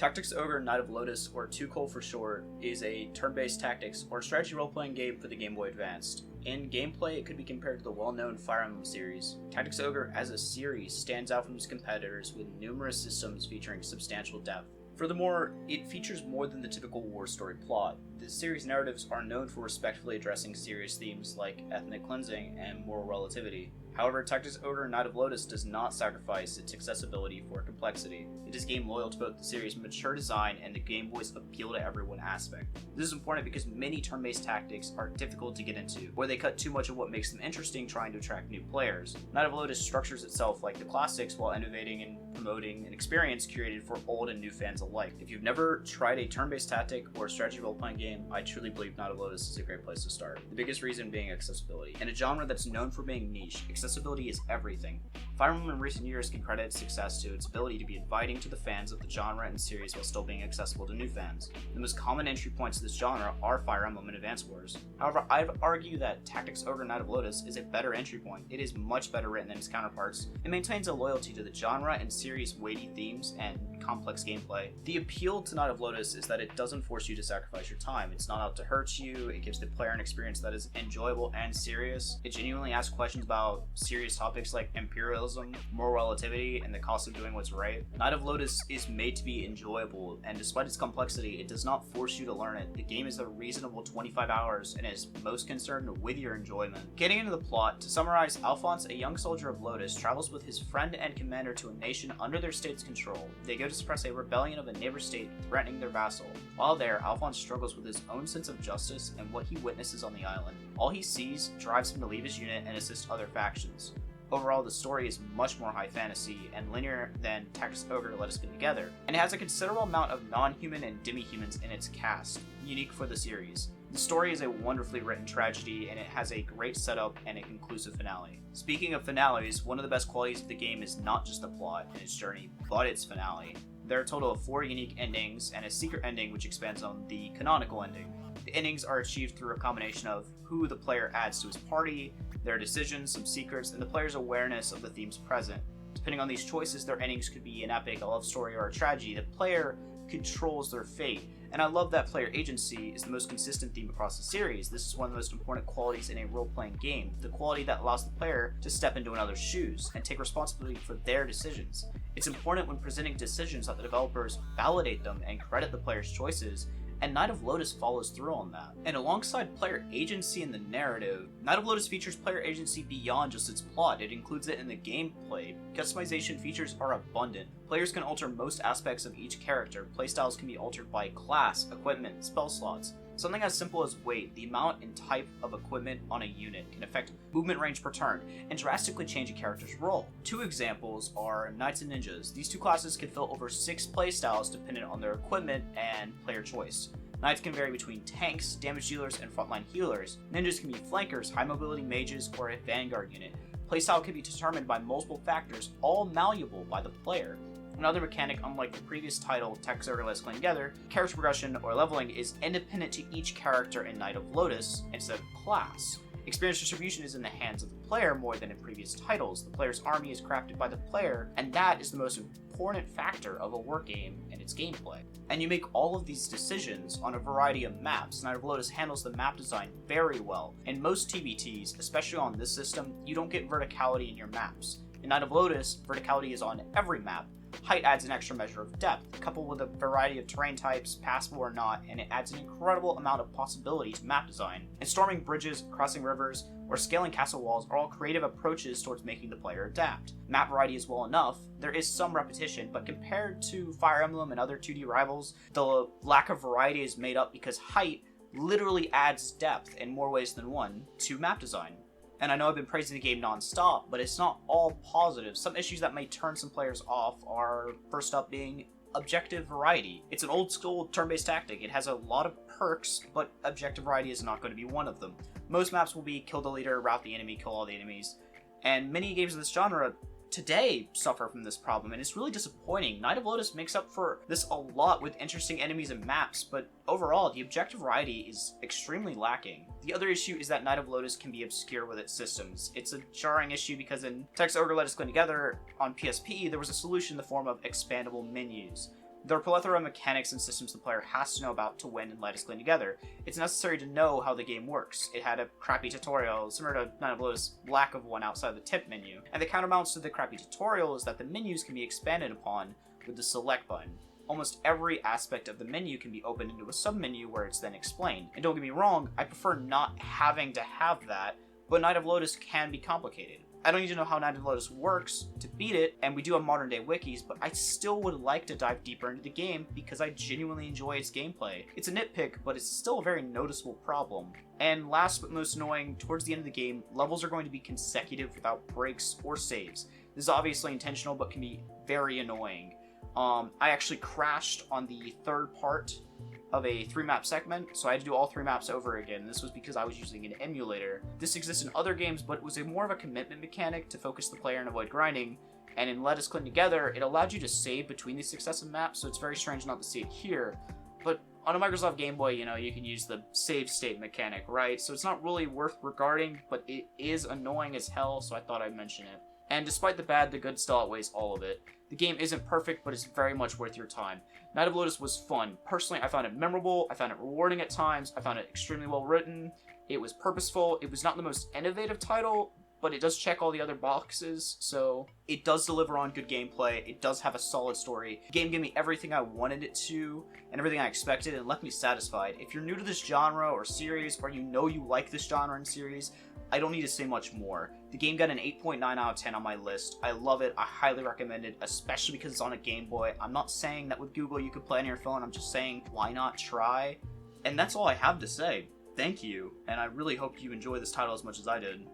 Tactics Ogre Knight of Lodis, or 2COL for short, is a turn-based tactics or strategy role-playing game for the Game Boy Advanced. In gameplay, it could be compared to the well-known Fire Emblem series. Tactics Ogre as a series stands out from its competitors with numerous systems featuring substantial depth. Furthermore, it features more than the typical war story plot. The series' narratives are known for respectfully addressing serious themes like ethnic cleansing and moral relativity. However, Tactics Ogre Knight of Lodis does not sacrifice its accessibility for complexity. It is a game loyal to both the series' mature design and the Game Boy's appeal to everyone aspect. This is important because many turn-based tactics are difficult to get into, or they cut too much of what makes them interesting trying to attract new players. Knight of Lodis structures itself like the classics while innovating and promoting an experience curated for old and new fans alike. If you've never tried a turn-based tactic or strategy role-playing game, I truly believe Knight of Lodis is a great place to start. The biggest reason being accessibility. In a genre that's known for being niche, accessibility is everything. Fire Emblem in recent years can credit its success to its ability to be inviting to the fans of the genre and series while still being accessible to new fans. The most common entry points to this genre are Fire Emblem and Advance Wars. However, I'd argue that Tactics Ogre Knight of Lodis is a better entry point. It is much better written than its counterparts. It maintains a loyalty to the genre and series' weighty themes and complex gameplay. The appeal to Knight of Lodis is that it doesn't force you to sacrifice your time. It's not out to hurt you. It gives the player an experience that is enjoyable and serious. It genuinely asks questions about serious topics like imperialism, moral relativity, and the cost of doing what's right. Knight of Lodis is made to be enjoyable, and despite its complexity, it does not force you to learn it. The game is a reasonable 25 hours and is most concerned with your enjoyment. Getting into the plot, to summarize, Alphonse, a young soldier of Lodis, travels with his friend and commander to a nation under their state's control. They go to suppress a rebellion of a neighbor state threatening their vassal. While there, Alphonse struggles with his own sense of justice and what he witnesses on the island. All he sees drives him to leave his unit and assist other factions. Overall, the story is much more high fantasy and linear than Tactics Ogre Let Us Get Together, and it has a considerable amount of non-human and demi-humans in its cast, unique for the series. The story is a wonderfully written tragedy, and it has a great setup and a conclusive finale. Speaking of finales, one of the best qualities of the game is not just the plot and its journey, but its finale. There are a total of 4 unique endings, and a secret ending which expands on the canonical ending. The endings are achieved through a combination of who the player adds to his party, their decisions, some secrets, and the player's awareness of the themes present. Depending on these choices, their endings could be an epic, a love story, or a tragedy. The player controls their fate, and I love that player agency is the most consistent theme across the series. This is one of the most important qualities in a role-playing game, the quality that allows the player to step into another's shoes and take responsibility for their decisions. It's important when presenting decisions that the developers validate them and credit the player's choices, and Knight of Lodis follows through on that. And alongside player agency in the narrative, Knight of Lodis features player agency beyond just its plot. It includes it in the gameplay. Customization features are abundant. Players can alter most aspects of each character. Playstyles can be altered by class, equipment, spell slots. Something as simple as weight, the amount and type of equipment on a unit can affect movement range per turn and drastically change a character's role. 2 examples are Knights and Ninjas. These 2 classes can fill over 6 playstyles dependent on their equipment and player choice. Knights can vary between tanks, damage dealers, and frontline healers. Ninjas can be flankers, high mobility mages, or a vanguard unit. Playstyle can be determined by multiple factors, all malleable by the player. Another mechanic, unlike the previous title, Tactics Ogre Let Us Get Together, character progression or leveling is independent to each character in Knight of Lodis instead of class. Experience distribution is in the hands of the player more than in previous titles. The player's army is crafted by the player, and that is the most important factor of a war game and its gameplay. And you make all of these decisions on a variety of maps. Knight of Lodis handles the map design very well. In most TBTs, especially on this system, you don't get verticality in your maps. In Knight of Lodis, verticality is on every map. Height adds an extra measure of depth, coupled with a variety of terrain types, passable or not, and it adds an incredible amount of possibility to map design. And storming bridges, crossing rivers, or scaling castle walls are all creative approaches towards making the player adapt. Map variety is well enough, there is some repetition, but compared to Fire Emblem and other 2D rivals, the lack of variety is made up because height literally adds depth in more ways than one to map design. And I know I've been praising the game non-stop, but it's not all positive. Some issues that may turn some players off are, first up being objective variety. It's an old school turn-based tactic. It has a lot of perks, but objective variety is not going to be one of them. Most maps will be kill the leader, rout the enemy, kill all the enemies, and many games of this genre today suffer from this problem, and it's really disappointing. Knight of Lodis makes up for this a lot with interesting enemies and maps, but overall, the objective variety is extremely lacking. The other issue is that Knight of Lodis can be obscure with its systems. It's a jarring issue because in Tactics Ogre Let Us Get Together on PSP, there was a solution in the form of expandable menus. There are a plethora of mechanics and systems the player has to know about to win in Light is Clean Together. It's necessary to know how the game works. It had a crappy tutorial, similar to Knight of Lodis' lack of one outside the tip menu. And the counterbalance to the crappy tutorial is that the menus can be expanded upon with the select button. Almost every aspect of the menu can be opened into a submenu where it's then explained. And don't get me wrong, I prefer not having to have that, but Knight of Lodis can be complicated. I don't need to know how Knight of Lodis works to beat it, and we do have modern day wikis, but I still would like to dive deeper into the game because I genuinely enjoy its gameplay. It's a nitpick, but it's still a very noticeable problem. And last but most annoying, towards the end of the game, levels are going to be consecutive without breaks or saves. This is obviously intentional, but can be very annoying. I actually crashed on the third part of a 3-map segment, so I had to do all 3 maps over again. This was because I was using an emulator. This exists in other games, but it was more of a commitment mechanic to focus the player and avoid grinding, and in Let Us Clean Together, it allowed you to save between these successive maps, so it's very strange not to see it here. But on a Microsoft Game Boy, you know, you can use the save state mechanic, right? So it's not really worth regarding, but it is annoying as hell, so I thought I'd mention it. And despite the bad, the good still outweighs all of it. The game isn't perfect, but it's very much worth your time. Knight of Lodis was fun. Personally, I found it memorable, I found it rewarding at times, I found it extremely well written, it was purposeful, it was not the most innovative title, but it does check all the other boxes, so it does deliver on good gameplay, it does have a solid story. The game gave me everything I wanted it to, and everything I expected, and left me satisfied. If you're new to this genre or series, or you know you like this genre and series, I don't need to say much more. The game got an 8.9 out of 10 on my list. I love it. I highly recommend it, especially because it's on a Game Boy. I'm not saying that with Google you could play on your phone. I'm just saying, why not try? And that's all I have to say. Thank you, and I really hope you enjoy this title as much as I did.